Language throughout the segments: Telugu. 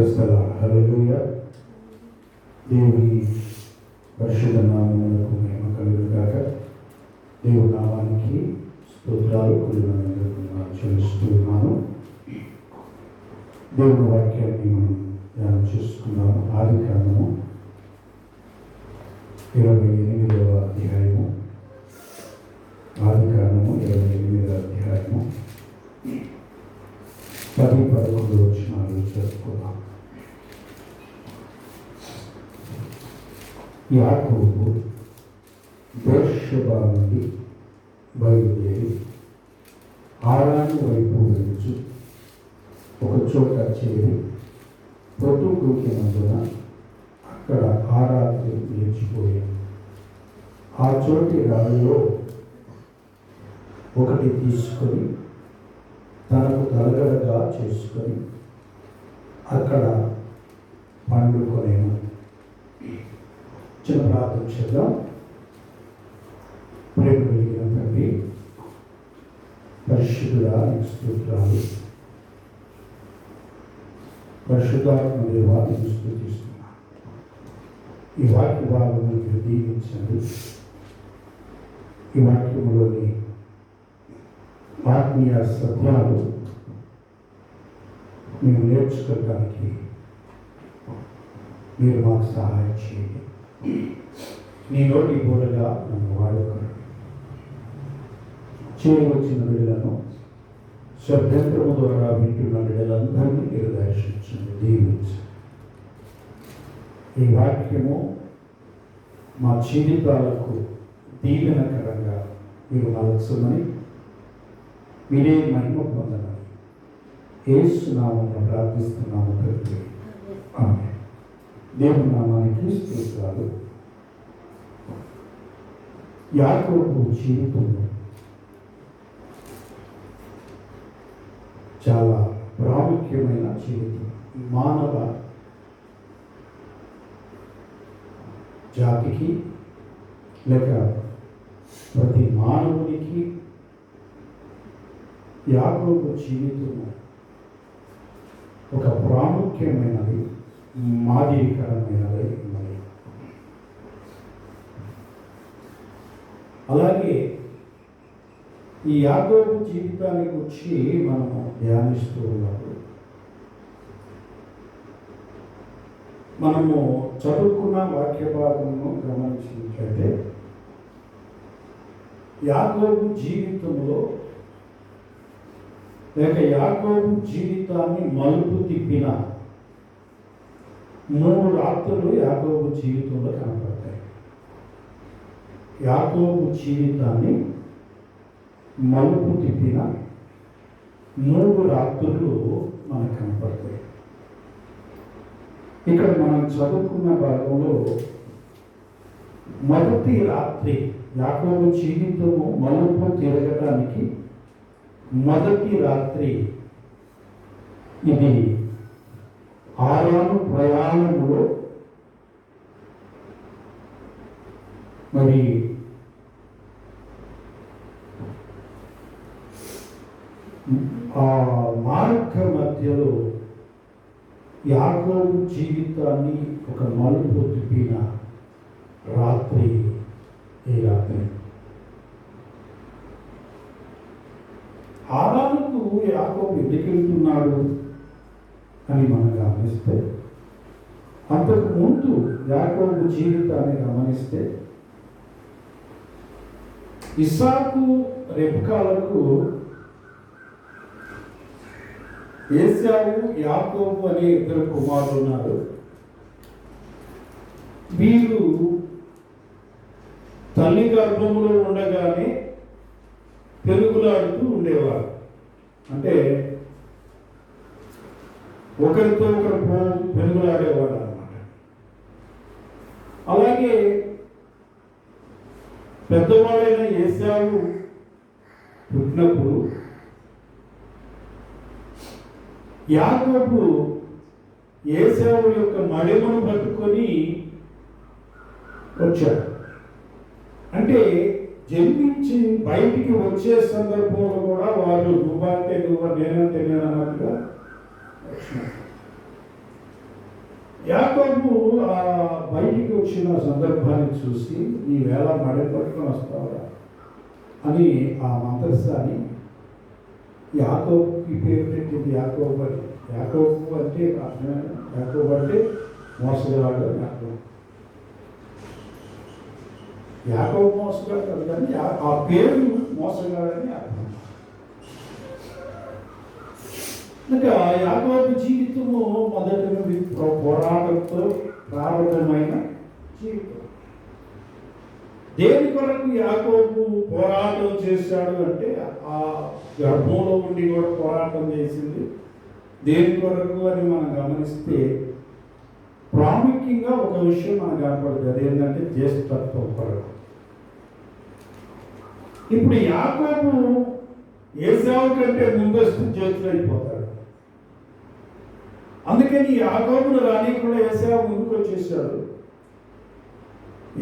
హల్లెలూయా. దేవుని పరిశుద్ధ నామమునకు మహిమ కలుగుగాక. దేవుని నామానికి స్తోత్రాలు చెల్లిస్తున్నాను. దేవుని వాక్యాన్ని మనం ధ్యానం చేసుకున్నాము. ఆదికాండము 28వ అధ్యాయము. ఆదికాండము 28వ అధ్యాయము 10-11 వచనాలు చదువుకుందాం. యాకోబు బెర్షెబా నుండి బయలుదేరి హారాను వైపు వెళుచు ఒక చోట చేరి పొద్దుగూకినందున అక్కడ ఆ రాత్రి నిలిచిపోయాడు. ఆ చోటి రాళ్ళలో ఒకటి తీసుకొని తనకు తలగడగా చేసుకొని అక్కడ పండుకొనేను. చిన్న ప్రార్థన చేద్దాం. ప్రేమ కలిగిన తండ్రి, పరిశుద్ధుడా నీకు స్తోత్రాలు. పరిశుద్ధాత్మ దేవా నీకు స్తుతిస్తున్నా. ఈ వాక్య భాగమును దీవించండి. ఈ వాక్యములోని ఆత్మీయ సత్యాలు మేము నేర్చుకోవడానికి మీరు మాకు సహాయం చేయండి. నీ నోటి బోధగా నన్ను వాడుకోండి. చేయవచ్చిన బిడ్డలను శబ్దంత్రము ద్వారా వింటున్న బిడ్డలందరినీ మీరు దర్శించండి, దీవించండి. ఈ వాక్యము మా జీవితాలకు దీవెనకరంగా మీరు మలచమని, మీరే మహిమ పొందమని యేసు నామమున ప్రార్థిస్తున్నాము తండ్రి. ఆమేన్. దేవుని నామానికి స్తోత్రాలు. యాకోబు జీవితంలో చాలా ప్రాముఖ్యమైన జీవితం. మానవ జాతికి లేక ప్రతి మానవునికి యాకోబు జీవితము ఒక ప్రాముఖ్యమైనది, మాదిరికరమైనది. అలాగే ఈ యాకోబు జీవితాన్ని గురించి మనము ధ్యానిస్తూ ఉన్నప్పుడు మనము చదువుకున్న వాక్య భాగమును గమనించినట్లయితే యాకోబు జీవితంలో లేక యాకోబు జీవితాన్ని మలుపు తిప్పిన 3 రాత్రులు యాకోబు జీవితంలో కనపడతాయి. యాకోబు జీవితాన్ని మలుపు తిప్పిన 3 రాత్రులు మనకు కనపడతాయి. ఇక్కడ మనం చదువుకున్న భాగంలో మొదటి రాత్రి యాకోబు జీవితము మలుపు తిరగడానికి మొదటి రాత్రి ఇది హారాను ప్రయాణములో మరి ఆ మార్గ మధ్యలో యాకోబు జీవితాన్ని ఒక మలుపు తిప్పిన రాత్రి ఈ రాత్రి. హారానుకు యాకోబు ఎందుకు వెళ్తున్నాడు అని మనం గమనిస్తే, అంతకు ముందు యాకోబు జీవితాన్ని గమనిస్తే ఇస్సాకు రెబ్కాలకు ఏశావు యాకోబు అనే 2 కుమారులు ఉన్నారు. వీరు తల్లి గర్భంలో ఉండగానే పెరుగులాడుతూ ఉండేవారు. అంటే ఒకరితో ఒకరు పెరుగులాడేవాడు అన్నమాట. అలాగే పెద్దవాడైన ఏశావు పుట్టినప్పుడు యాకోబు ఏశావు యొక్క మడిమను పట్టుకొని వచ్చాడు. అంటే జన్మించి బయటికి వచ్చే సందర్భంలో కూడా వాళ్ళు నువ్వంటే నువ్వు నేనంటే నేను అన్నట్టుగా వచ్చినారు. యాకోబు ఆ బయటికి వచ్చిన సందర్భాన్ని చూసి నీ వేళ మడె పట్టుకొని వస్తావా అని ఆ మంత్రస్థాని యాకోబుకి పేరు పెట్టింది. యాకోబు అని. యాకోబు అంటే యాకోబు అంటే మోసగాడు. యాకోబు మోసగాడు కాదు, కానీ ఆ పేరు మోసగాడని అర్థం. ఇంకా యాకోబు జీవితము మొదటి పోరాటంతో ప్రారంభమైన జీవితం. దేని కొరకు యాకోబు పోరాటం చేశాడు అంటే ఆ గర్భంలో ఉండి కూడా పోరాటం చేసింది దేని కొరకు అని మనం గమనిస్తే ప్రాముఖ్యంగా ఒక విషయం మనకు కనపడుతుంది. అదేంటంటే జ్యేష్ఠత్వం కొరకు. ఇప్పుడు యాకోబు ఏశావు కంటే ముందస్తు జ్యేష్ఠుడైపోతాడు. అందుకని యాకోబును రానీయకుండా ఏశావు ముందుకు వచ్చేసాడు.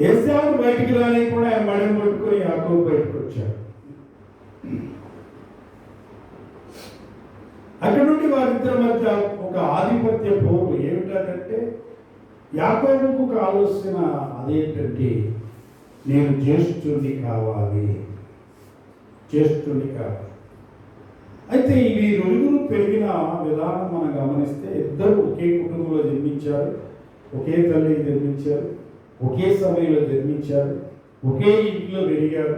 ఏశావును బయటికి రానీయకుండా ఆయన మడిని పట్టుకొని యాకోబు బయటకు వచ్చాడు. అక్కడ నుండి వారిద్దరి మధ్య ఒక ఆధిపత్య పోరు. ఏమిటంటే యాకోబుకు ఒక ఆలోచన అదేంటంటే నేను జ్యేష్ఠుడిని కావాలి. అయితే ఇవి నలుగురు పెరిగిన విధానం మనం గమనిస్తే ఇద్దరు ఒకే కుటుంబంలో జన్మించారు, ఒకే తల్లి జన్మించారు, ఒకే సమయంలో జన్మించారు, ఒకే ఇంట్లో పెరిగారు,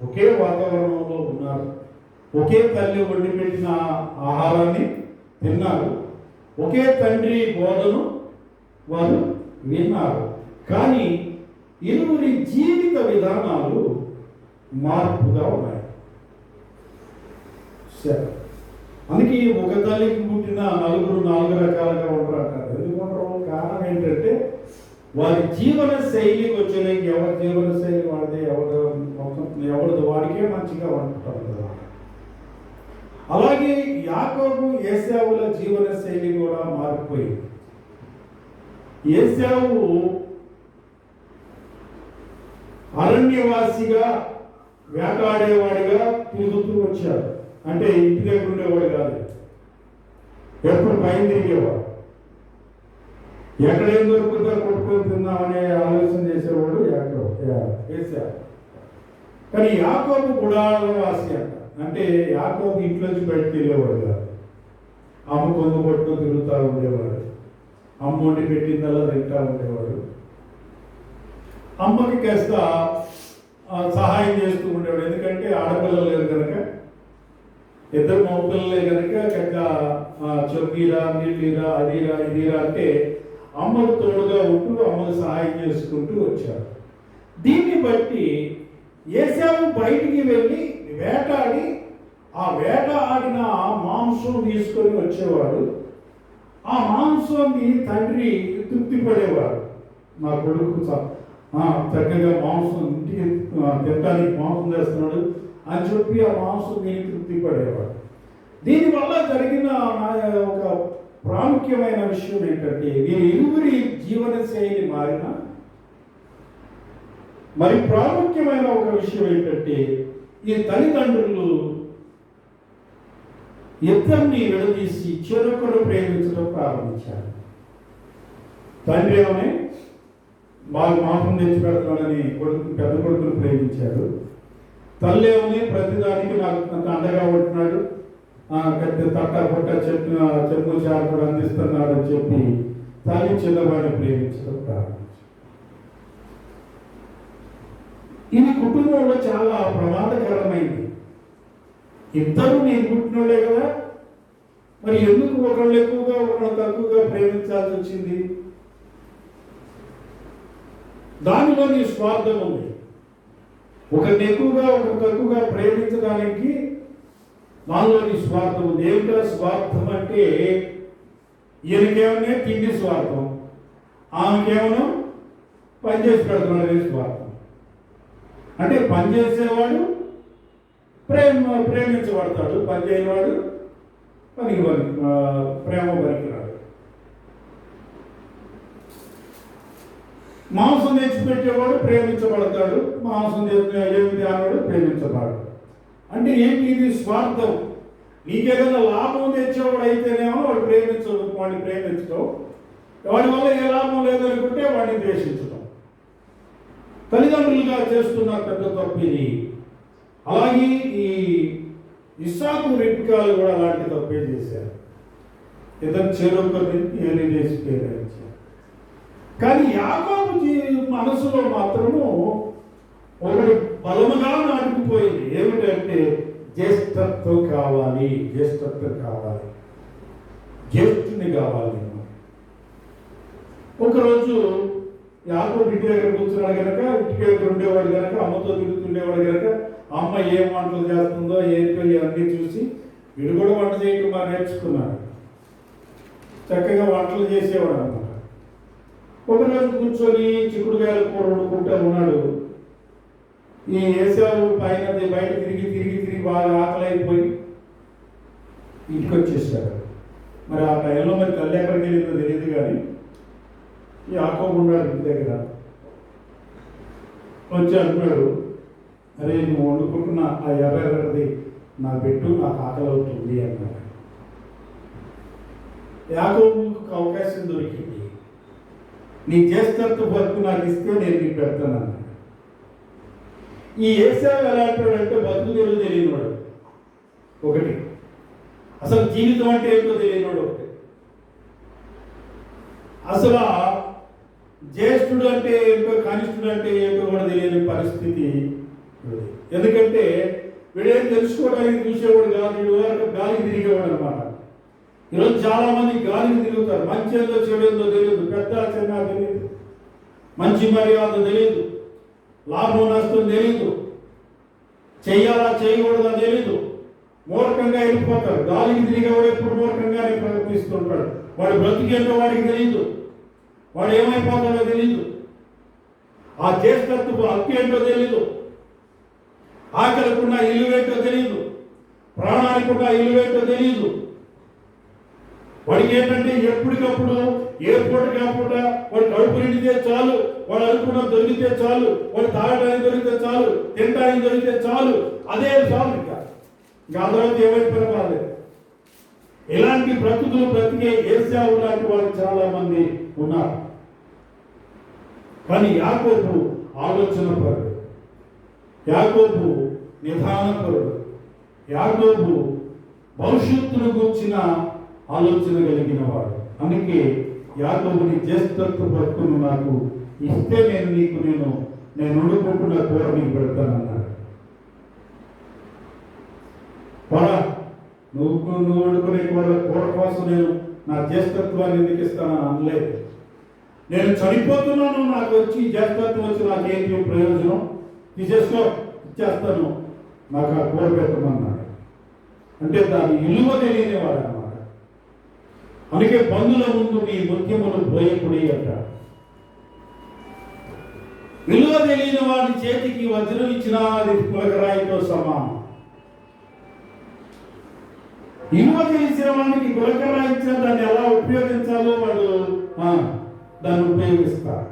ఒకే వాతావరణంలో ఉన్నారు, ఒకే తల్లి వండి పెట్టిన ఆహారాన్ని తిన్నారు, ఒకే తండ్రి బోధను వారు విన్నారు. కానీ ఇరువురి జీవిత విధానాలు మార్పుగా ఉన్నాయి. అందుకే ఒక తల్లికి పుట్టిన నలుగురు నాలుగు రకాలుగా ఉండరు అంటారు. ఎందుకు ఉండరు? కారణం ఏంటంటే వారి జీవన శైలికి వచ్చేది ఎవరి జీవన శైలి వాడితే ఎవరిది వాడికే మంచిగా ఉంటుంటారు కదా. అలాగే యాకోబు ఏశావుల జీవన శైలి కూడా మారిపోయింది. ఏశావు అరణ్యవాసిగా వేటాడేవాడిగా తిరుగుతూ వచ్చాడు. అంటే ఇంటి దగ్గర ఉండేవాడు కాదు, ఎప్పుడు పైన తిరిగేవాడు. ఎక్కడేం దొరుకుతుందో కొట్టుకొని తిందామనే ఆలోచన చేసేవాడు ఏశావు. కానీ యాకోబు గుడారవాసి అంట. అంటే యాకోబు ఇంట్లోంచి బయటకు వెళ్ళేవాడు కాదు. అమ్మ కొంగు పట్టుకొని తిరుగుతూ ఉండేవాడు. అమ్మ వండి పెట్టిందల్లా తింటా ఉండేవాడు. అమ్మకి కాస్త సహాయం చేస్తూ ఉండేవాడు. ఎందుకంటే ఆడపిల్లలు లేరు కనుక, ఇద్దరు మగపిల్లలే కనుక చెమ్మీరా నీళ్ళీరా అదిరా ఇదిరా అంటే అమ్మకు తోడుగా ఉంటూ అమ్మకు సహాయం చేసుకుంటూ వచ్చాడు. దీన్ని బట్టి ఏశావు బయటికి వెళ్ళి వేటాడి ఆ వేట ఆడిన మాంసం తీసుకొని వచ్చేవాడు. ఆ మాంసాన్ని తండ్రి తృప్తి పడేవాడు. నా కొడుకు చక్కగా మాంసం ఇంటికి తినడానికి మాంసం చేస్తున్నాడు అని చెప్పి ఆ మాంసం దీన్ని తృప్తి పడేవాడు. దీనివల్ల జరిగిన ఒక ప్రాముఖ్యమైన విషయం ఏంటంటే వీరి ఇరువురి జీవన శైలి మారిన మరి ప్రాముఖ్యమైన ఒక విషయం ఏంటంటే ఈ తల్లిదండ్రులు ఇద్దరిని విడదీసి చెరొకరు ప్రేమించడం ప్రారంభించారు. తండ్రి ఏమని బాగా మాంసం తెచ్చి పెడతాడని పెద్ద కొడుకును ప్రేమించాడు. తల్లి ఏమని ప్రతిదానికి నాకు అండగా ఉంటున్నాడు, తట్ట పొట్ట చెట్టు చారు అందిస్తున్నాడు అని చెప్పి తల్లి చిన్నవాడిని ప్రేమించడం ప్రారంభించారు. ఇది కుటుంబంలో చాలా ప్రమాదకరమైంది. ఇద్దరు నేను పుట్టినోళ్ళే కదా, మరి ఎందుకు ఒకళ్ళు ఎక్కువగా ఒకళ్ళు తక్కువగా ప్రేమించాల్సి వచ్చింది? దానిలో నీ స్వార్థం ఉంది. ఒకరిని ఎక్కువగా ఒకరు తక్కువగా ప్రేమించడానికి దానిలో నీ స్వార్థం ఉంది. ఏమిటో స్వార్థం అంటే ఈయనకేమన్నా తిండి స్వార్థం, ఆమెకేమన్నా పనిచేసి పెడుతున్నాడు స్వార్థం. అంటే పనిచేసేవాడు ప్రేమించబడతాడు, పనిచేయవాడు ప్రేమ పనికిరాడు. మాంసం తెచ్చిపెట్టేవాడు ప్రేమించబడతాడు, మాంసం ఏమి అనేవాడు ప్రేమించబడతాడు. అంటే ఏంటి? ఇది స్వార్థం. నీకేదైనా లాభం తెచ్చేవాడు అయితేనేమో వాడిని ప్రేమించడం. వాడి వల్ల ఏ లాభం లేదనుకుంటే వాడిని ద్వేషించడం తల్లిదండ్రులుగా చేస్తున్న పెద్ద తప్పు ఇది. అలాగే ఈ ఇస్సాకు రెప్పికాలు కూడా అలాంటి తప్పే చేశారు. ఇద్దరు చెరొకరిని ఏలి చేసి పేరించారు. కానీ యాకోబు మనసులో మాత్రము ఒకటి బలముగా నాటుకుపోయింది. ఏమిటంటే జ్యేష్ఠత్వం కావాలి, జ్యేష్ఠత్వం కావాలి, జ్యేష్ఠుని కావాలి. ఒకరోజు యాకోబు ఇంటి దగ్గర కూర్చున్నాడు కనుక, ఇంటికి దగ్గర ఉండేవాడు కనుక, అమ్మతో తిరుగుతుండేవాడు కనుక, అమ్మ ఏం వంటలు చేస్తుందో ఏంటో ఇవన్నీ చూసి వీడు కూడా వంట చేయటం బాగా నేర్చుకున్నాడు. చక్కగా వంటలు చేసేవాడు అనమాట. ఒకరోజు కూర్చొని చిక్కుడుకాయల కూర వండుకుంటూ ఉన్నాడు. ఈ ఏసావు పైన బయట తిరిగి తిరిగి తిరిగి బాగా ఆకలి అయిపోయి ఇంటికి వచ్చేసాడు. మరి ఆ టైంలో మరి తల్లి ఎక్కడికి వెళ్ళిందో తెలియదు, కానీ యాకోబు ఉన్నాడు ఇంటి దగ్గర. వచ్చి అంటున్నాడు, అరే నువ్వు వండుకుంటున్న ఆ ఎర్రది నా పెట్టు, నాకు ఆకలి అవుతుంది అన్నాడు. యాకోబుకు అవకాశం దొరికింది. నీ జ్యేష్ఠత్వ బతుకు నాకు ఇస్తే నేను నీకు పెడతాను అన్నాడు. ఈ ఏసావు ఎలా అంటాడంటే బతుకు తెరువు తెలియనివాడు ఒకటి, అసలు జీవితం అంటే ఏంటో తెలియనివాడు ఒకటి, అసలు జ్యేష్ఠుడు అంటే ఏంటో కనిష్ఠుడు అంటే ఏంటో కూడా తెలియని పరిస్థితి. ఎందుకంటే వీడేం తెలుసుకోవడానికి చూసేవాడు కాదు, వీడు గాలికి తిరిగేవాడు అనమాట. ఈరోజు చాలా మంది గాలికి తిరుగుతారు. మంచి ఏందో చెడు ఏందో తెలియదు, పెద్ద చిన్న తెలియదు, మంచి మర్యాద తెలియదు, లాభం నష్టం తెలియదు, చెయ్యాలా చేయకూడదా తెలీదు, మూర్ఖంగా వెళ్ళిపోతారు. గాలికి తిరిగేవాడు ఎప్పుడు మూర్ఖంగానే ప్రవర్తిస్తుంటాడు. వాడు బ్రతికేంటో వాడికి తెలియదు, వాడు ఏమైపోతాడో తెలీదు, ఆ జ్యేష్ఠత్వపు హక్కు ఏంటో తెలీదు, ఆకలికున్న ఇల్లువేంటో తెలీదు, ప్రాణానికున్న ఇల్లువేంటో తెలీదు. వాడికి ఏంటంటే ఎప్పటికప్పుడు ఏ పూటకి ఆ పూట వాడు కడుపు నిండితే చాలు, వాడు అనుకున్న దొరికితే చాలు, వాడు తాగడానికి దొరికితే చాలు, తినడానికి దొరికితే చాలు, అదే చాలు. ఇంకా తర్వాత ఏమైపోయినా కాలేదు. ఇలాంటి బ్రతుకులు బ్రతికే ఏసావు లాంటి వాళ్ళు చాలా మంది ఉన్నారు. కానీ యాకోబు ఆలోచన పరుడు, యాకోబు నిదానపరుడు, యాకోబు భవిష్యత్తును గూర్చిన ఆలోచన కలిగిన వాడు. అందుకే యాకోబుని జ్యేష్ఠత్వ బతుకును నాకు ఇస్తే నేను వండుకుంటున్న కూర నీకు పెడతానన్నాడు. నువ్వు వండుకునే కూర కోసం నేను నా జ్యేష్ఠత్వాన్ని ఎందుకు ఇస్తానని అనలేదు. నేను చనిపోతున్నాను, నాకు వచ్చి జ్యేష్ఠత్వం వచ్చి నాకేంటి ప్రయోజనం, తీసేసుకో ఇచ్చేస్తాను, నాకు ఆ కూర పెట్టమన్నాడు. అంటే దాని విలువ తెలియనివాడు అన్నమాట. అందుకే బంధుల ముందు నీ ముత్యములు పోయకుడి అంటాడు. విలువ తెలియని వాడి చేతికి వజ్రం ఇచ్చినా అది గులకరాయితో సమానం. విలువ తెలిసిన వాడికి గులకరాయి ఇచ్చిన దాన్ని ఎలా ఉపయోగించాలో వాడు దాన్ని ఉపయోగిస్తాడు.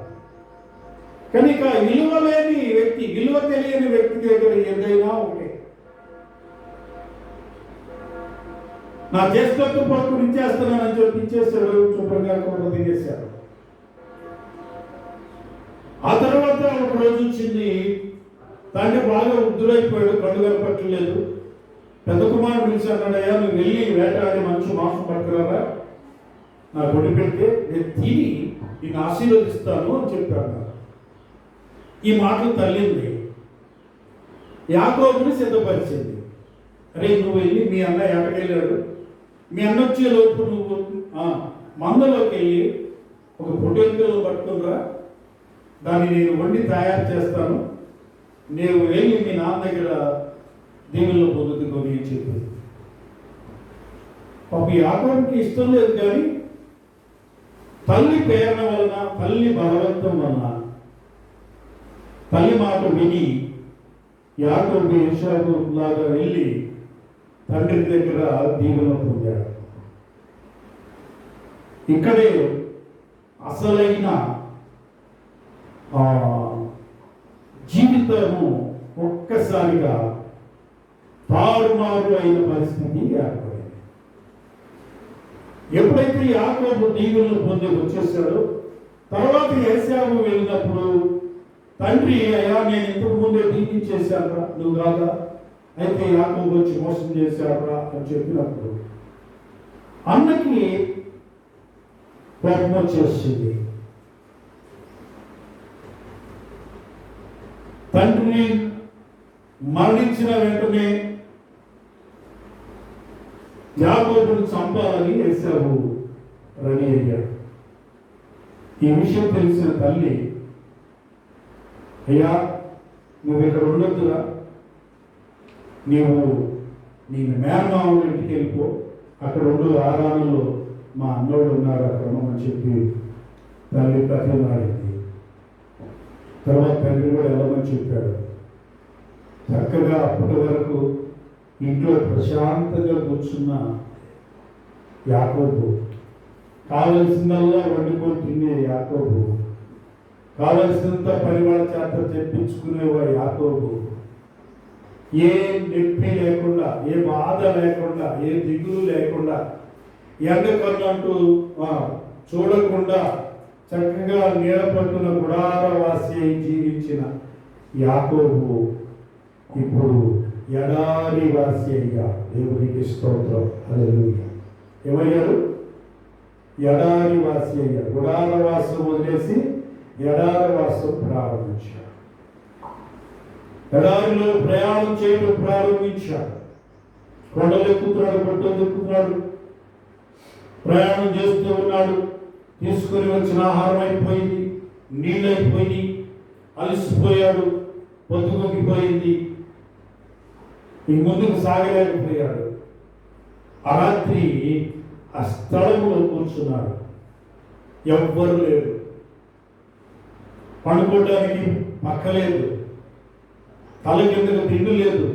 కనుక విలువ లేని వ్యక్తి, విలువ తెలియని వ్యక్తి దగ్గర ఏదైనా ఒకటే. నా జ్యేష్ఠత్వ పట్టుకుని ఇచ్చేస్తున్నానని చెప్పి ఇచ్చేసాడు, శుభ్రంగా కూర తినేశాడు. ఆ తర్వాత ఒక రోజు వచ్చింది, తండ్రి బాగా వృద్ధుడైపోయాడు, కళ్ళు కనపట్టలేదు. పెద్ద కుమారుడు పిలిచి అన్నాడు, అయ్యా నువ్వు వెళ్ళి వేటాడి మంచి మాంసం పట్టుకురారా, నా కొడి పెడితే నేను తిని నేను ఆశీర్వదిస్తాను అని చెప్పాడు. ఈ మాటలు తల్లింది, యాకోబుని సిద్ధపరిచింది. అరే నువ్వు వెళ్ళి మీ అన్న ఎక్కడికెళ్ళాడు, మీ అన్న వచ్చే లోపు నువ్వు మందలోకి వెళ్ళి ఒక పొట్టేలు పట్టుకునిరా, దాన్ని నేను వండి తయారు చేస్తాను, నేను వెళ్ళి మీ నాన్న దగ్గర దీవుల్లో పొందుతుకొని చెప్పింది. పాప యాకోబుకి ఇష్టం లేదు, కానీ తల్లి ప్రేరణ వలన, తల్లి బలవంతం వలన, తల్లి మాట విని యాకోబు ఏశావు లాగా వెళ్ళి తండ్రి దగ్గర దీవెన పొందాడు. ఇక్కడే అసలైన జీవితము ఒక్కసారిగా తారుమారు అయిన పరిస్థితి ఏర్పడింది. ఎప్పుడైతే యాకోబు దీవెనలు పొంది వచ్చేసాడో, తర్వాత ఏశావు వెళ్ళినప్పుడు తండ్రి, అయ్యా నేను ఇంతకు ముందే దీవించేశానురా, నువ్వు కాదా, అయితే యాకోబు వచ్చి మోసం చేశాడురా అని చెప్పినప్పుడు అన్నకి కోపం వచ్చేసింది. తండ్రిని మరణించిన వెంటనే యాకోబును చంపాలని ఏశావు రెడీ అయ్యాడు. ఈ విషయం తెలిసిన తల్లి, అయ్యా నువ్వు ఇక్కడ ఉండొద్దురా, నీ మేనమామ ఇంటికి వెళ్ళిపో, అక్కడ ఉండు, ఆరాధనలో మా అన్నోడు ఉన్నారు అక్కడ అని చెప్పి తల్లి ప్రతిమాడింది. తర్వాత తండ్రి కూడా వెళ్ళమని చెప్పాడు. చక్కగా అప్పటి వరకు ఇంట్లో ప్రశాంతంగా కూర్చున్న యాకోబు, కావలసిందల్లా వండుకొని తినే యాకోబు, కావలసినంత పని వాళ్ళ చేత తెప్పించుకునేవాడు యాకోబు, ఏ నొప్పి లేకుండా, ఏ బాధ లేకుండా, ఏ దిగులు లేకుండా, ఎండకన్నంటూ చూడకుండా చక్కగా నీడ పట్టున గుడారవాసి అయి జీవించిన యాకోబు ఇప్పుడు ఎడారి వాసి అయ్యా. దేవునికి స్తోత్రం, హల్లెలూయా. ఏమయ్యాడు? ఎడారి వాసి అయ్యాడు. గుడారవాసం వదిలేసి ఎడారి వాసం ప్రారంభించాడు. ఎడారిలో ప్రయాణం చేయడం ప్రారంభించాడు. కొండలు ఎక్కుతున్నాడు, గుట్టలు ఎక్కుతున్నాడు, ప్రయాణం చేస్తూ ఉన్నాడు. తీసుకుని వచ్చిన ఆహారం అయిపోయింది, నీళ్ళు అయిపోయింది, అలసిపోయాడు, పొద్దుగొక్కిపోయింది, ఈ ముందుకు సాగలేకపోయాడు. ఆ రాత్రి ఆ స్థలంలో కూర్చున్నాడు. ఎవ్వరు లేరు, పడుకోవడానికి పక్క లేదు, తల కిందకు తిండి లేదు,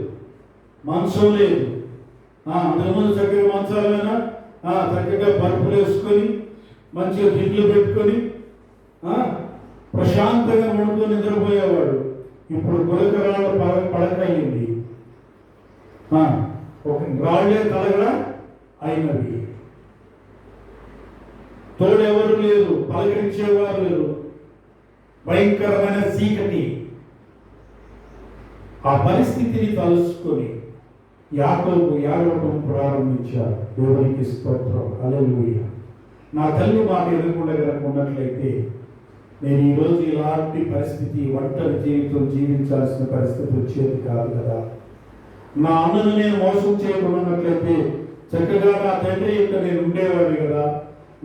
మంచం లేదు. అంతకుముందు చక్కగా మంచాలైనా చక్కగా పరుపులు వేసుకొని మంచిగా దిండ్లు పెట్టుకొని ప్రశాంతంగా పడుకొని నిద్రపోయేవాడు. ఇప్పుడు గులకరాళ్ళ పడక అయింది, ఒక రాళ్లే తలగడ అయినవి. తోడెవరు లేరు, పలకరించేవారు లేరు, భయంకరమైన చీకటి. ఆ పరిస్థితిని తలుసుకొని యాకోబు ఏడవడం ప్రారంభించారు. దేవునికి స్తోత్రం, హల్లెలూయా. నా తల్లి మాట ఎదుర్కొండ ఉన్నట్లయితే నేను ఈరోజు ఇలాంటి పరిస్థితి, ఒంటరి జీవితం జీవించాల్సిన పరిస్థితి వచ్చేది కాదు కదా. నా అన్నను నేను మోసం చేయకున్నట్లయితే చక్కగా నా తండ్రి యొక్క నేను ఉండేవాడిని కదా,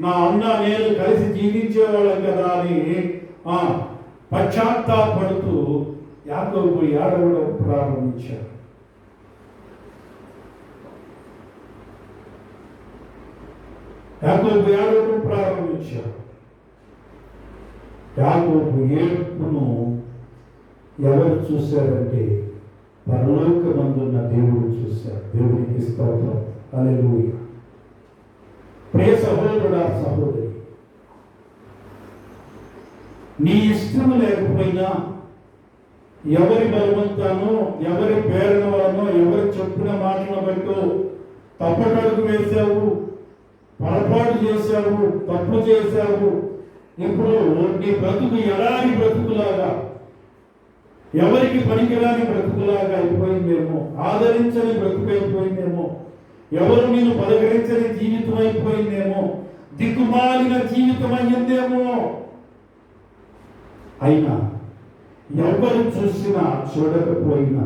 నా అన్న నేను కలిసి జీవించేవాళ్ళం కదా అని పశ్చాత్తాపడుతూ యాకోబు ఏడవడం ప్రారంభించాడు. యాకోబు ఏడవడం ప్రారంభించాడు. యాకోబు ఏడుపును ఎవరు చూశారంటే పరలోకమందున్న దేవుడు చూశాడు. దేవునికి స్తోత్రం, హల్లెలూయా. ప్రియ సహోదరుడా, సహోదరి, నీ ఇష్టం లేకపోయినా, ఎవరి బలవంతానో, ఎవరి ప్రేరణ వలనో, ఎవరి చెప్పిన మాటలను బట్టో తప్పటడుగు వేశావు, పొరపాటు చేశావు, తప్పు చేశావు. ఇప్పుడు నీ బ్రతుకు ఎలాంటి బ్రతుకులాగా, ఎవరికి పనికిరాని బ్రతుకులాగా అయిపోయిందేమో, ఆదరించని బ్రతుకు అయిపోయిందేమో, ఎవరు నేను పలకరించని జీవితం అయిపోయిందేమో, దిక్కుమాలిన జీవితం అయ్యిందేమో. అయినా ఎవరు చూసినా చూడకపోయినా,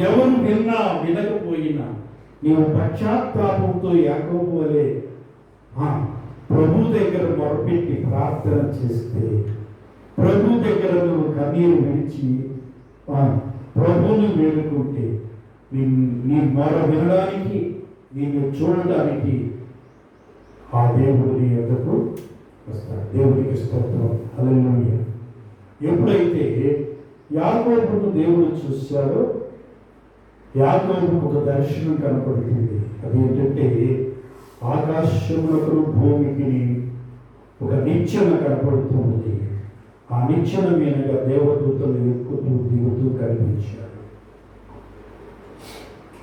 ఎవరు విన్నా వినకపోయినా, నీవు పశ్చాత్తాపంతో యాకోబు వలె ప్రభు దగ్గర మొరపెట్టి ప్రార్థన చేస్తే, ప్రభు దగ్గర నువ్వు కన్నీరు విడిచి ప్రభువుని వేడుకుంటే, నీ మొర వినడానికి, నిన్ను చూడడానికి ఆ దేవుడు నీ యొద్దకు వస్తాడు. దేవునికి స్తోత్రం, హల్లెలూయా. ఎప్పుడైతే యాకోబును దేవుడు చూశాడో, యాకోబుకు ఒక దర్శనం కనపడుతుంది. అదేంటంటే ఆకాశములకు భూమికి ఒక నిచ్చెన కనపడుతుంది. ఆ నిచ్చెన మీదగా దేవదూతలు ఎక్కుతూ దిగుతూ కనిపించారు.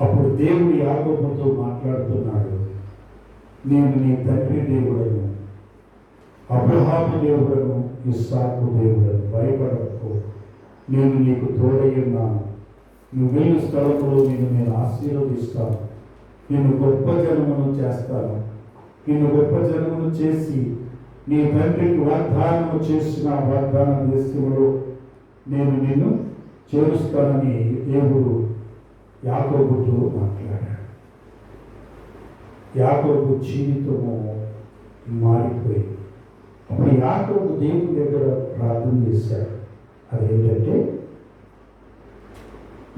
అప్పుడు దేవుడు యాకోబుతో మాట్లాడుతున్నాడు, నేను నీ తండ్రి దేవుడను, అబ్రహాము దేవుడను, ఇస్సాకు దేవుడను. భయపడకు, నేను నీకు తోడై ఉన్నాను. నువ్వు వెళ్ళు స్థలంలో నేను ఆశీర్వదిస్తాను. నిన్ను గొప్ప జనమును చేస్తాను. నిన్ను గొప్ప జనమును చేసి నీ తండ్రికి వాగ్దానము చేసిన వాగ్దాన దేశంలో నేను నిన్ను చేరుస్తానని దేవుడు యాకోబుతో మాట్లాడాడు. యాకోబు జీవితము మారిపోయింది. అప్పుడు యాకోబు దేవుని దగ్గర ప్రార్థన చేశాడు. అదేంటంటే,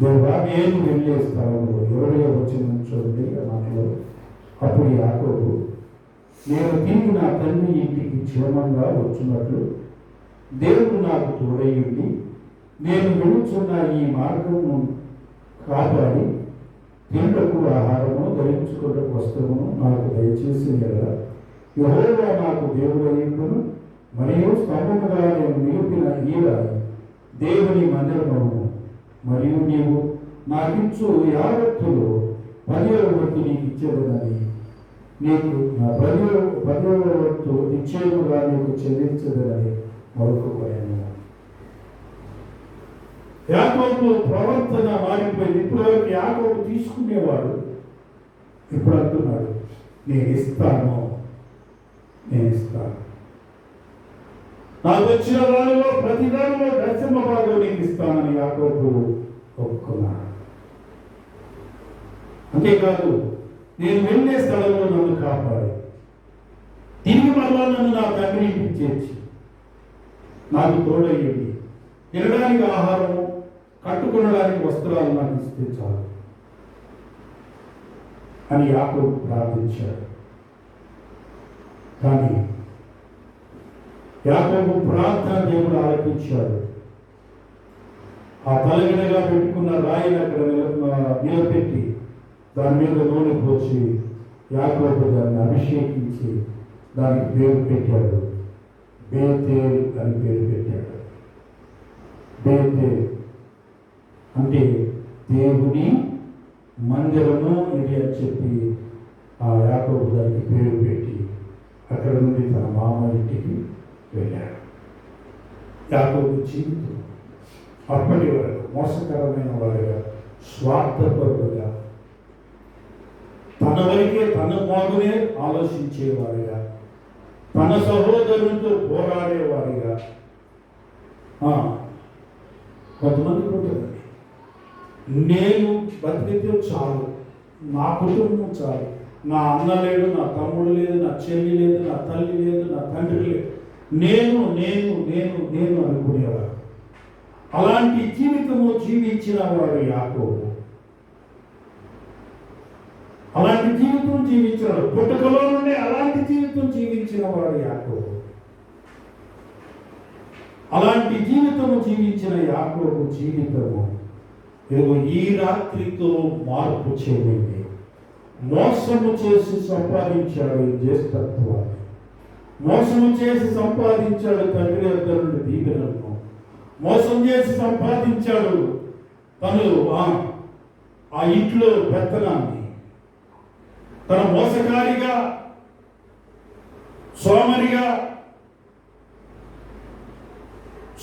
దేవా నేను వెళ్ళే స్థలంలో ఎవరిగా వచ్చిందని చూడండి ఆ మాటలో. అప్పుడు యాకోబు, నేను తిరిగి నా తండ్రి ఇంటికి క్షేమంగా వచ్చినట్లు దేవుడు నాకు తోడై ఉండి నేను వెళుచున్న ఈ మార్గమును కాపాడి తింటకు ఆహారము, ధరించుకున్నకు వస్త్రమును నాకు దయచేసి యెహోవా నాకు దేవుడయ్యుండును. మరియు స్తంభముగా నేను నిలిపిన ఈ రాయి దేవుని మందిరమును, మరియు నీవు నాకిచ్చు యావత్తులో 10వ వంతు నీకు ఇచ్చేదనని, నీకు నా 10వ వంతు నిశ్చయముగా నీకు చెల్లించదనని మొదలుకోయాను. యాకోబు ప్రవర్తన మారిపోయింది. ఇప్పటివరకు యాకోబు తీసుకునేవాడు, ఇప్పుడు అంటున్నాడు నేను ఇస్తాను. నాకు వచ్చిన దానిలో ప్రతి దానిలో 10వ భాగం నీకు ఇస్తానని యాకోబు ఒప్పుకున్నాడు. అంతేకాదు, నేను వెళ్ళే స్థలంలో నన్ను కాపాడి తిరిగి మళ్ళా నన్ను నా తండ్రి ఇంటికి చేర్చి నాకు తోడయ్యండి, తినడానికి ఆహారము, కట్టుకొనడానికి వస్త్రాలు నాకు ఇస్తే చాలు అని యాకోబు ప్రార్థించాడు. కానీ యాకోబు ప్రార్థన దేవుడు ఆలకించాడు. ఆ తలగినగా పెట్టుకున్న రాయిని అక్కడ నిలబెట్టి దాని మీద నూనె పోసి యాకోబు దాన్ని అభిషేకించి దానికి పేరు పెట్టాడు. బేతేల్ అని పేరు పెట్టాడు. బేతేల్ అంటే దేవుని మందిరము ఇది అని చెప్పి ఆ యాకోబు దానికి పేరు పెట్టి అక్కడ నుండి తన మామ ఇంటికి వెళ్ళాడు. యాకోబు జీవితం అప్పటి వరకు మోసకరమైన వాడుగా, స్వార్థపరుడుగా, తన వరకే తన బాగునే ఆలోచించేవాడిగా, తన సహోదరులతో పోరాడేవాడిగా. కొంతమంది ఉంటుందండి, నేను బతికితే చాలు, నా కుటుంబం చాలు, నా అన్న లేడు, నా తమ్ముడు లేదు, నా చెల్లి లేదు, నా తల్లి లేదు, నా తండ్రి లేదు, నేను నేను నేను నేను అనుకునేవాడు. అలాంటి జీవితము జీవించిన వాడు యాకోబు. అలాంటి జీవితం జీవించినాడు. పుట్టుకలో నుండి అలాంటి జీవితం జీవించిన వాడు యాకోబు. అలాంటి జీవితము జీవించిన యాకోబు జీవితము ఏదో ఈ రాత్రితో మార్పు చెందింది. మోసము చేసి సంపాదించాడు జ్యేష్ఠత్వాన్ని, మోసము చేసి సంపాదించాడు తండ్రి వద్ద నుండి దీవెనలను, మోసం చేసి సంపాదించాడు తను ఆ ఇంట్లో పెత్తనాన్ని. తన మోసకారిగా, సోమరిగా,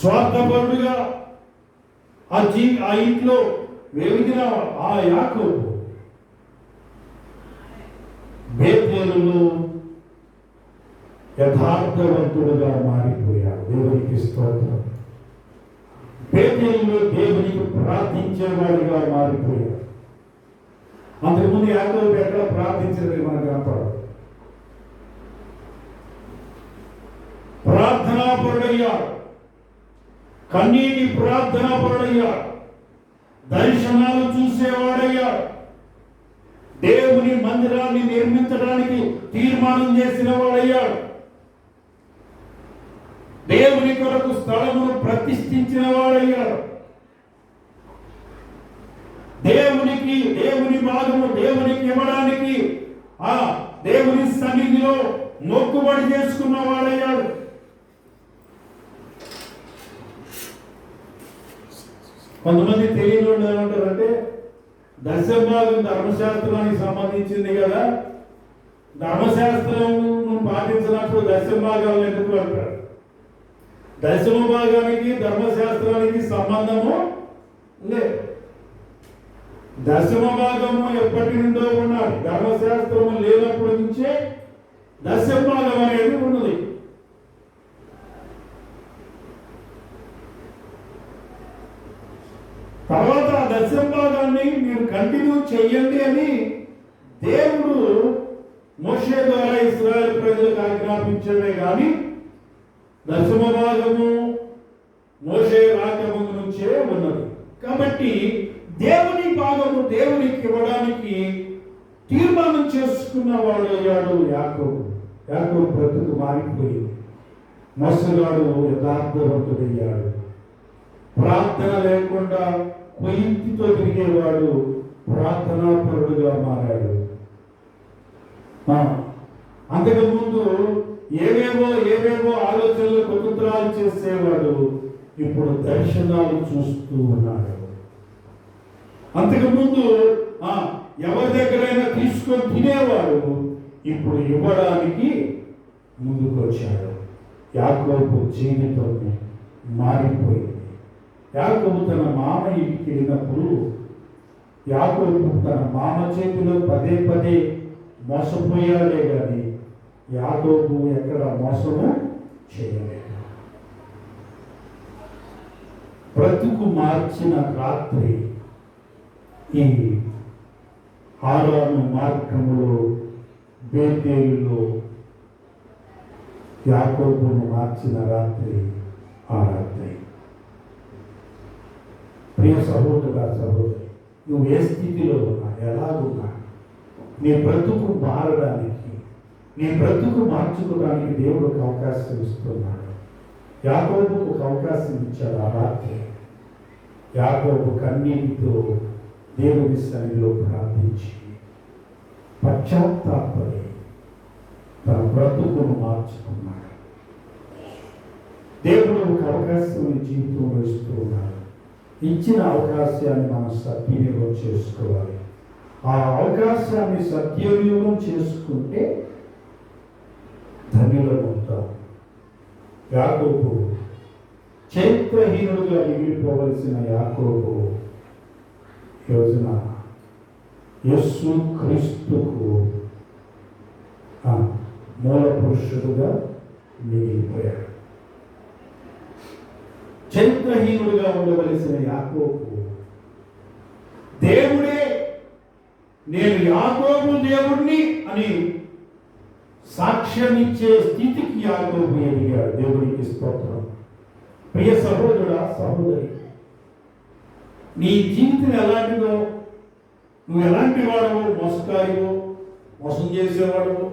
స్వార్థపరుడుగా ఆ ఇంట్లో వెలిగిన ఆ యాకోబు బేతేలులో యథార్థవంతుడుగా మారిపోయాడు. దేవునికి స్తోత్రం. బేతేలులో దేవునికి ప్రార్థించేవాడిగా మారిపోయాడు. అంతకుముందు యాకోబు ఎక్కడ ప్రార్థించేది మనకు కనపడదు. ప్రార్థనాపరుడయ్యాడు, కన్నీటి ప్రార్థనాపరుడయ్యాడు, దర్శనాలు చూసేవాడయ్యాడు, దేవుని మందిరాన్ని నిర్మించడానికి తీర్మానం చేసిన వాడయ్యాడు, దేవుని కొరకు స్థలమును ప్రతిష్ఠించిన వాడయ్యాడు, దేవుని భాగము దేవునికి ఇవ్వడానికి ఆ దేవుని సన్నిధిలో మొక్కుబడి చేసుకున్న వాడయ్యాడు. కొంతమంది తెలియని వాళ్ళు ఏమంటారంటే, దశభాగం ధర్మశాస్త్రానికి సంబంధించింది కదా, ధర్మశాస్త్రం పాటించినప్పుడు దశమ భాగాలను ఎందుకు అంటారు? దశమ భాగానికి ధర్మశాస్త్రానికి సంబంధము లేదు. దశమ భాగము ఎప్పటి నుండో ఉన్నది. ధర్మశాస్త్రము లేనప్పటి నుంచే దశమ భాగం అనేది ఉన్నది. తర్వాత ఆ దశమ భాగాన్ని మీరు కంటిన్యూ చెయ్యండి అని దేవుడు మోషే ద్వారా ఇశ్రాయేలు ప్రజలకు ఆజ్ఞాపించడమే కానీ దశమ భాగము మోషే రాకముందు నుంచే ఉన్నది. కాబట్టి దేవుని భాగము దేవునికి ఇవ్వడానికి తీర్మానం చేసుకున్న వాడు అయ్యాడు యాకోబు. యాకోబు బ్రతుకు మారిపోయింది. మోసగాడు యథార్థవంతుడయ్యాడు. ప్రార్థన లేకుండా పొయ్యితో తిరిగేవాడు ప్రార్థనాపరుడుగా మారాడు. అంతకుముందు ఏవేవో ఆలోచనలు కుతంత్రాలు చేసేవాడు ఇప్పుడు దర్శనాలు చూస్తూ ఉన్నాడు. అంతకుముందు ఎవరి దగ్గరైనా తీసుకొని తినేవాడు ఇప్పుడు ఇవ్వడానికి ముందుకు వచ్చాడు. యాకోబు జీవితం మారిపోయింది. యాకోబు తన మామ ఇంటికి వెళ్ళినప్పుడు యాకోబు తన మామ చేతిలో పదే పదే మోసపోయాడే కానీ యాకోబు ఎక్కడ మోసము చేయలేదు. బ్రతుకు మార్చిన రాత్రి ఈ హారాను మార్గములో బేతేలులో యాకోబును మార్చిన రాత్రి ఆ రాత్రి. ప్రియ సహోదరుడా సహోదరి, నువ్వు ఏ స్థితిలో ఉన్నా, ఎలాగున్నా, నీ బ్రతుకు మారడానికి, నీ బ్రతుకు మార్చుకోవడానికి దేవుడు ఒక అవకాశం ఇస్తున్నాడు. యాకోబుకు ఒక అవకాశం ఇచ్చాడు ఆ రాత్రి. యాకోబు కన్నీటితో దేవుని సన్నిధిలో ప్రార్థించి పశ్చాత్తాపడి తన బ్రతుకును మార్చుకున్నాడు. దేవుడు ఒక అవకాశం జీవితంలో ఇస్తూ ఉన్నాడు. ఇచ్చిన అవకాశాన్ని మనం సద్వినియోగం చేసుకోవాలి. ఆ అవకాశాన్ని సద్వినియోగం చేసుకుంటే ధన్యులమవుతాం. యాకోబు చైత్రహీనుడుగా మిగిలిపోవలసిన యాకోబు రోజున యేసు క్రీస్తుకు మూల పురుషుడుగా మిగిలిపోయాడు. చరిత్రహీనుడుగా ఉండవలసిన యాకోబు దేవుడే నేను యాకోబు దేవుడిని అని సాక్ష్యమిచ్చే స్థితికి యాకోబు ఎదిగాడు. దేవునికి స్తోత్రం. ప్రియ సహోదరుడా సహోదరి, నీ జీవితం ఎలాంటిదో, నువ్వు ఎలాంటి వాడవో, మోసకారివో, మోసం చేసేవాడవో,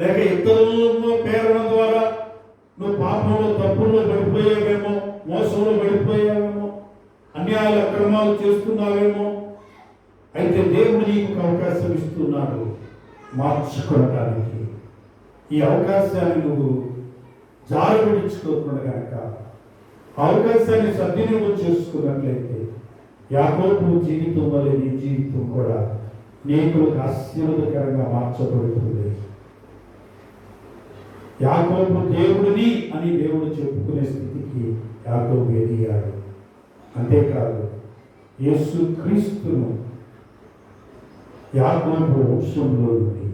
లేక ఇతరుల ప్రేరణ ద్వారా నువ్వు పాపంలో తప్పుల్లో పడిపోయావేమో, మోసంలో పడిపోయావేమో, అన్యాయాలు అక్రమాలు చేస్తున్నావేమో, అయితే దేవుడు నీకు ఒక అవకాశం ఇస్తున్నాడు మార్చుకోవడానికి. ఈ అవకాశాన్ని నువ్వు జారవిడించుకోకుండా కనుక అవకాశాన్ని సద్వినియోగం చేసుకున్నట్లయితే యాకోబు జీవితం వల్ల నీ జీవితం కూడా నీకు ఆశీర్వాదకరంగా మార్చబడుతుంది. యాకోబు దేవుడిని అని దేవుడు చెప్పుకునే స్థితికి యాకోబు ఎదిగాడు. అంతేకాదు యేసు క్రీస్తును యాకోబు వంశంలో నుండి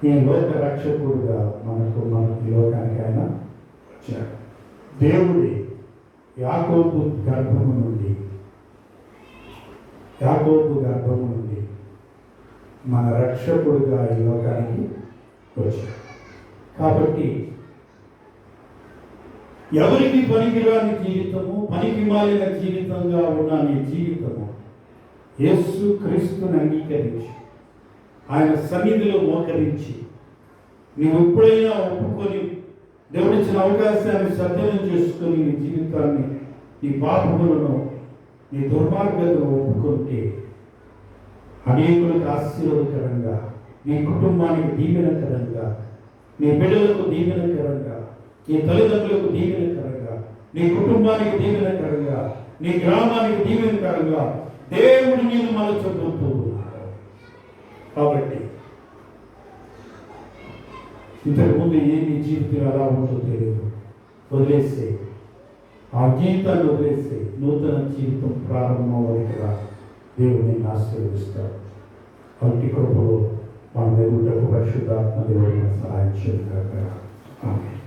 ఈ లోక రక్షకుడుగా మనకి లోకానికి ఆయన వచ్చాడు. దేవుడి యాకోబు గర్భము నుండి మన రక్షకుడుగా ఈ లోకానికి వచ్చాడు. కాబట్టి ఎవరికి పనికిరాని జీవితము, పనికి మాలిన జీవితంగా ఉన్న నీ జీవితము యేసు క్రీస్తుని అంగీకరించి ఆయన సన్నిధిలో మోకరించి నీవు ఎప్పుడైనా ఒప్పుకొని దేవుడిచ్చిన అవకాశాన్ని సద్వినియోగం చేసుకొని నీ జీవితాన్ని, నీ పాపములను, నీ దుర్మార్గతను ఒప్పుకుంటే అనేకులకు ఆశీర్వాదకరంగా, నీ కుటుంబానికి దీవెనకరంగా, నీ బిడ్డలకు దీవెనకరంగా, నీ తల్లిదండ్రులకు దీవెనకరంగా, నీ కుటుంబానికి దీవెనకరంగా, నీ గ్రామానికి దీవెనకరంగా దేవుడు నేను మలచబోతూ ఉన్నాడు. కాబట్టి ఇంతకుముందు నీ జీవితం ఎలా ఉంటుందో తెలియదు. వదిలేసే ఆ జీవితాన్ని వదిలేసే నూతన జీవితం ప్రారంభం వరకుగా దేవుడు నిన్ను ఆశీర్వదిస్తాడు. అట్టి కృపలో మన దేవుడు పరిశుద్ధాత్మ దేవుడు సహాయం చేయగలరు. ఆమేన్.